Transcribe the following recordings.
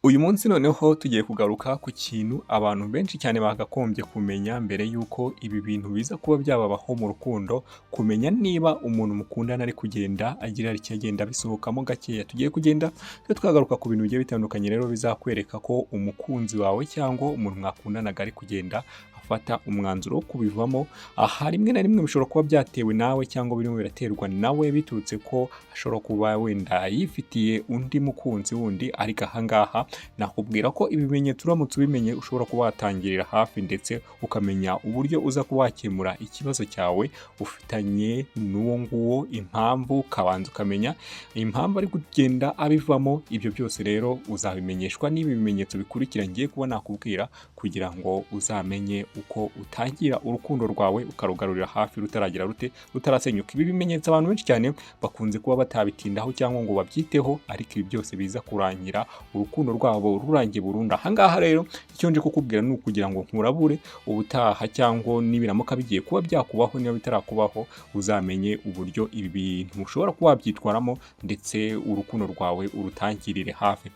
Uyu munsi noneho tugiye kugaruka ku kintu abantu benshi cyane bagakombye kumenya mbere y'uko ibi bintu biza kuba byababaho mu rukundo, kumenya niba umuntu mukundana ari kugenda agira ikigenda bisohokamo gakeya. Tugiye kugenda twagaruka ku bintu bigiye bitandukanye rero bizakwereka ko umukunzi wawe cyangwa umuntu mwakundanaga ari kugenda afata umwanzuro wo kubivamo. Aha rimwe na rimwe bishobora kuba byatewe nawe cyangwa birimo biraterwa nawe biturutse ko ashobora kuba wenda yifitiye undi mukunzi wundi, ariko ahangaha nakubwira ko ibimenyetso uramutse ubimenye ushobora kuba watangirira hafi ndetse ukamenya uburyo uza kuba wakemura ikibazo cyawe ufitanye n'uwo nguwo, impamvu ukabanza ukamenya impamvu ari kugenda abivamo. Ibyo byose rero uzabimenyeshwa n'ibi bimenyetso bikurikira ngiye kuba nakubwira, kugira ngo uzamenye uko utangira urukundo rwawe ukarugarurira hafi rutarasenyuka. Ibi bimenyetso abantu benshi cyane bakunze kuba batabitindaho cyangwa ngo babyiteho, ariko ibi byose biza kurangira urukundo rwabo rurangiye burundu. Ahangaha rero icyo nje kukubwira ni ukugira ngo nkurabure ubutaha, cyangwa nibiramuka bigiye kuba byakubaho, niba bitarakubaho uzamenye uburyo ibi bintu ushobora kuba wabyitwaramo ndetse urukundo rwawe urutangirire hafi.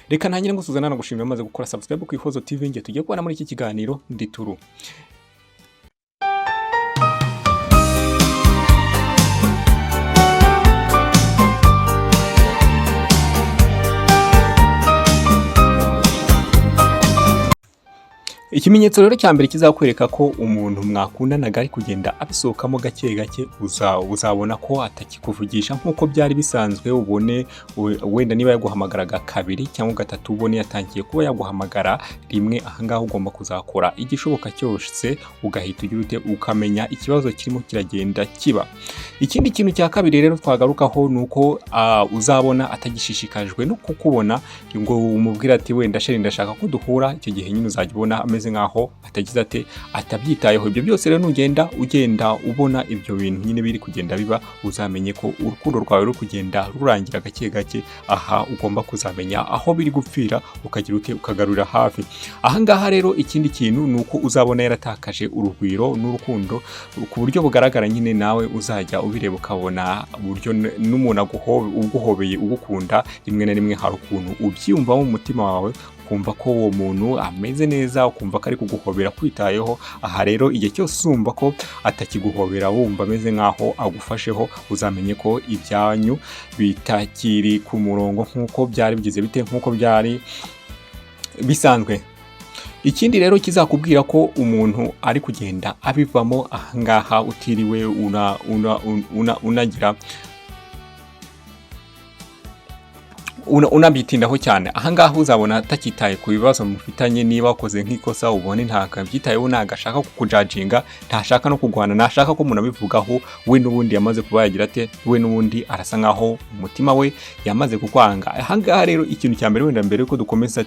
Reka ntangire ngusuzana no gushimira amaze gukora subscribe ku Ihozo TV, ngiye tugiye kubana muri iki kiganiro ndi turu. Ikimenyetso rero cya mbere kizakwereka ko umuntu mwakundanaga ari kugenda abisohokamo gake gake, uzabona ko atakikuvugisha nk'uko byari bisanzwe. Ubone wenda niba yaguhamagaraga kabiri cyangwa gatatu, ubone yatangiye kuba yaguhamagara rimwe. Ahangaha ugomba kuzakora igishoboka cyose ugahita ugira ute ukamenya ikibazo kirimo kiragenda kiba. Ikindi kintu cya kabiri rero twagarukaho ni uko uzabona atagishishikajwe no kukubona ngo umubwire ati wenda sheri ndashaka ko duhura. Icyo gihe nyine uzajya ubona ameze nkaho atagize ate atabyitayeho. Ibyo byose rero ugenda ubona ibyo bintu nyine biri kugenda biba, uzamenye ko urukundo rwawe ruri kugenda rurangira gake gake. Aha ugomba kuzamenya aho biri gupfira ukagira ute ukagarurira hafi. Ahangaha rero ikindi kintu ni uko uzabona yaratakaje urugwiro n'urukundo ku buryo bugaragara. Nyine nawe uzajya ubireba ukabona uburyo n'umuntu uguhobeye ugukunda, rimwe na rimwe hari ukuntu ubyiyumvamo mu mutima wawe, ukumva ko uwo muntu ameze neza, ukumva ko ari kuguhobera kwitayeho. Aha rero igihe cyose uzumva ko atakiguhobera wumva ameze nkaho agufasheho, uzamenye ko ibyanyu bitakiri ku murongo nk'uko byari bigize bite nk'uko byari bisanzwe. Ikindi rero kizakubwira ko umuntu ari kugenda abivamo, ahangaha utiriwe unabyitindaho cyane. Ahangaha uzabona atakitaye ku bibazo mufitanye. Niba wakoze nk'ikosa ubone ntakabyitayeho, ntagashaka kukujajinga, ntashaka no kugwana, ntashaka ko umuntu abivugaho, we n'ubundi yamaze kuba yagira ate, we n'ubundi arasa nkaho umutima we yamaze kukwanga. Ahangaha rero ikintu cya mbere, wenda mbere yuko dukomeza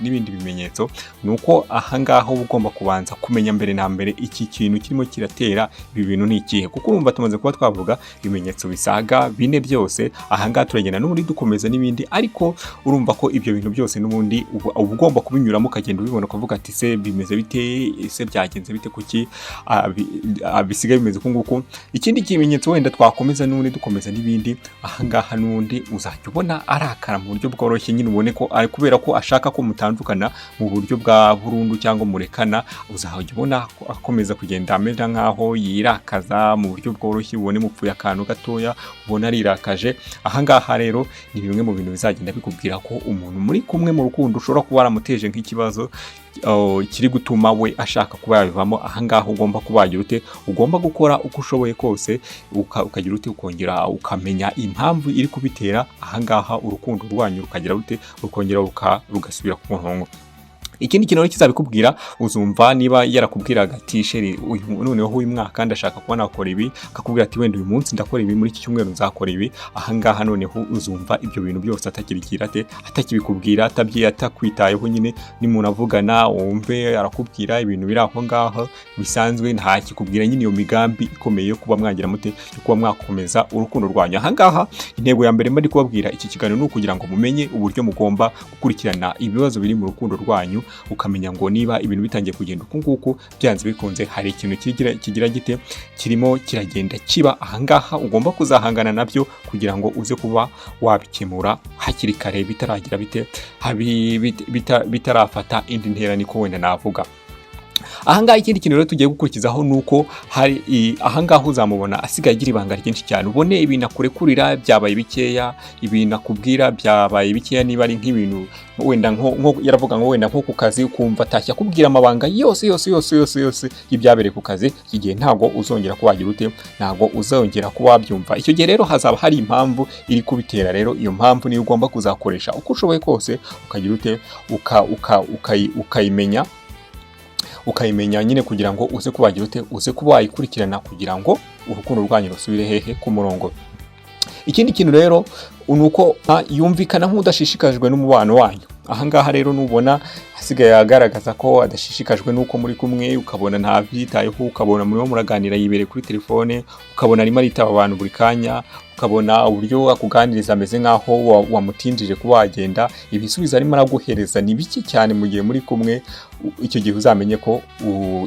n'ibindi bimenyetso, ni uko ahangaha uba ugomba kubanza kumenya mbere na mbere iki kintu kirimo kiratera ibi bintu ni ikihe, kuko urumva tumaze kuba twavuga ibimenyetso bisaga 4 byose. Ahangaha turagenda n'ubundi dukomeza n'ibindi, ariko urumva ko ibyo bintu byose n'ubundi uba ugomba kubinyuramo ukagenda ubibona ukavuga ati se bimeze bite, ese byagenze bite, kuki bisigaye bimeze uko nguko. Ikindi kimenyetso wenda twakomeza n'ubundi dukomeza n'ibindi, ahangaha n'ubundi uzajya ubona arakara mu buryo bworoshye. Nyine ubone ko ari kubera ko ashaka ko mutandukana mu buryo bwa burundu cyangwa murekana. Uzajya ubona akomeza kugenda amera nkaho yirakaza mu buryo bworoshye, ubone mupfuye akantu gatoya ubona arirakaje. Ahangaha rero ni bimwe mu bintu bizagenda bikubwira ko umuntu muri kumwe mu rukundo ushobora kuba waramuteje nk'ikibazo kiri gutuma we ashaka kuba yabivamo. Ahangaha ugomba kubagira ute, ugomba gukora uko ushoboye kose ukagira ute ukongera ukamenya impamvu iri kubitera. Ahangaha urukundo rwanyu rukagira ute rukongera rugasubira ku murongo. Ikindi kintu kizabikubwira, uzumva niba yarakubwiraga ati sheri noneho uyu mwaka ndashaka kuba nakora ibi, akakubwira ati wenda uyu munsi ndakora ibi, muri iki cyumweru nzakora ibi. Ahangaha noneho uzumva ibyo bintu byose atakirikira ate atakibikubwira, atakwitayeho. Nyine nimuntu avugana wumve arakubwira ibintu biri aho ngaho bisanzwe, nta kikubwira nyine iyo migambi ikomeye yo kuba mwagira mute, yo kuba mwakomeza urukundo rwanyu. Ahangaha intego ya mbere mba ndi kubabwira iki kiganiro ni ukugira ngo mumenye uburyo mugomba gukurikirana ibibazo biri mu rukundo rwanyu, rwanyu ukamenya ngo niba ibintu bitangiye kugenda uku nguku byanze bikunze hari ikintu kigira gite kirimo kiragenda kiba ahangaha ugomba kuzahangana nabyo kugira ngo uze kuba wabikemura hakiri kare bitaragira bitarafata indi ntera niko wenda navuga. Ahangaha ikindi kintu rero tugiye gukurikizaho nuko hari ahangaha uzamubona asigaye agira ibanga ryinshi cyane, ubone ibintu akurekurira byabaye bikeya, ibintu akubwira byabaye bikeya, niba ari nk'ibintu wenda nko yaravuga ngo wenda nko ku kazi ukumva atashya kubwira amabanga yose y'ibyabereye ku kazi, igihe ntago uzongera kubagira ute, ntago uzongera kuba wabyumva. Icyo gihe rero hazaba hari impamvu iri kubitera, rero iyo mpamvu niyo ugomba kuzakoresha uko ushoboye kose ukagira ute ukayimenya nyine kugira ngo uze kubagira ute, uze kuba wayikurikirana kugira ngo urukundo rwanyu rusubire hehe ku murongo. Ikindi kintu rero nuko yumvikana nk'udashishikajwe n'umubano wanyu. Ahangaha rero nubona hasigaye agaragaza ko adashishikajwe nuko muri kumwe, ukabona nta byitayeho, ukabona murimo muraganira yibereye kuri telefone, ukabona arimo aritaba abantu buri kanya, ukabona uburyo akuganiriza ameze nk'aho wamutinjije kuba wagenda, ibisubizo arimo araguhereza ni bike cyane mu gihe muri kumwe. Icyo gihe uzamenye ko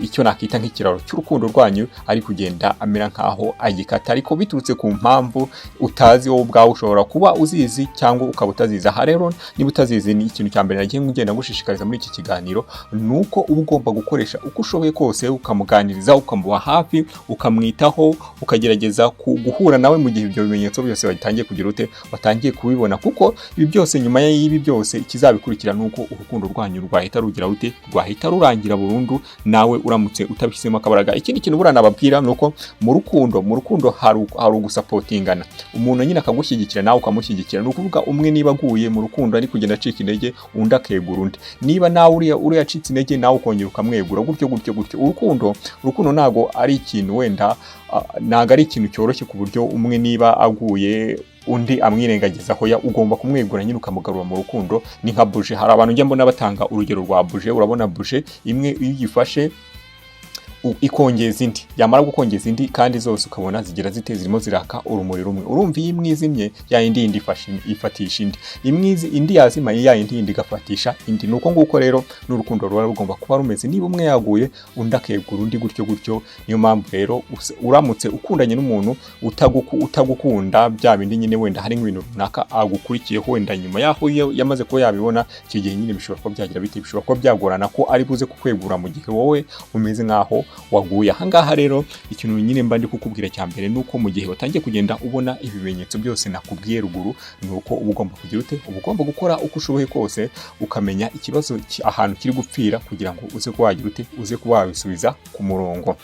icyo nakita nk'ikiraro cy'urukundo rwanyu ari kugenda amera nk'aho agikata, ariko biturutse ku mpamvu utazi wowe ubwawe, ushobora kuba uzizi cyangwa ukaba utazizi. Aha rero niba utazizi, ni ikintu cya mbere nagiye ngenda ngushishikariza muri iki kiganiro, nuko uba ugomba gukoresha uko ushoboye kose ukamuganiriza, ukamuba hafi, ukamwitaho, ukagerageza guhura nawe mu gihe ibyo bimenyetso byose watangiye kugira ute, watangiye kubibona, kuko ibi byose nyuma y'ibi byose ikizabikurikira nuko urukundo rwanyu rwahita rugira ute, rwahita rurangira burundu, nawe uramutse utabishyizemo akabaraga. Ikindi kintu burana nababwira nuko mu rukundo hari ugusapotingana, umuntu nyine akagushyigikira nawe ukamushyigikira. Ni ukuvuga umwe niba aguye mu rukundo ari kugenda acika intege, undi akegura undi, niba nawe uriya acitse intege nawe ukongera ukamwegura, gutyo. Urukundo ntago ari ikintu wenda ntago ari ikintu cyoroshye ku buryo umwe niba aguye undi amwirengagizaho, ugomba kumwegura nyine ukamugarura mu rukundo. Ni nka buje, hari abantu njya mbona batanga urugero rwa buje. Urabona buje imwe iyo uyifashe ikongeza indi, yamara gukongeza indi kandi zose ukabona zigira zite, zirimo ziraka urumuri rumwe. Urumva iyi mwizimye ya indi ifatisha indi yazima ya indi igafatisha indi. Nuko nguko rero n'urukundo ruba rugomba kuba rumeze, niba umwe yaguye undi akegura undi, gutyo. Niyo mpamvu rero uramutse ukundanye n'umuntu utagukunda, bya bindi nyine wenda hari nk'ibintu runaka agukurikiyeho, wenda nyuma yaho yamaze kuba yabibona, icyo gihe nyine bishobora kuba byagira bite, bishobora kuba byagorana ko ari buze kukwegura mu gihe wowe umeze nk'aho waguye. Ahangaha rero ikintu nyine mba ndi kukubwira cya mbere nuko mu gihe watangiye kugenda ubona ibimenyetso byose nakubwiye ruguru, nuko uba ugomba kugira ute, uba ugomba gukora uko ushoboye kose ukamenya ikibazo ahantu kiri gupfira kugira ngo uze kuba wagira ute, uze kuba wabisubiza ku murongo.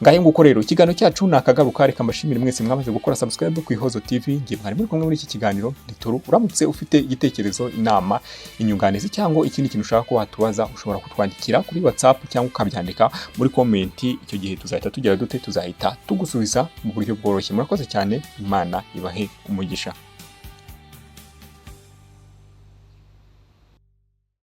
Ngahe nguko rero ikiganiro cyacu nakagaruka, reka mbashimire mwese mwamaze gukora subscribe ku Ihozo TV. Ngiye mwari muri kumwe muri iki kiganiro Litoro. Uramutse ufite igitekerezo, inama, inyunganizi cyangwa ikindi kintu ushaka ko watubaza, ushobora kutwandikira kuri WhatsApp cyangwa ukabyandika muri comment. Icyo gihe tuzahita tugira dute, tuzahita tugusubiza mu buryo bworoshye. Murakoze cyane, Imana ibahe umugisha.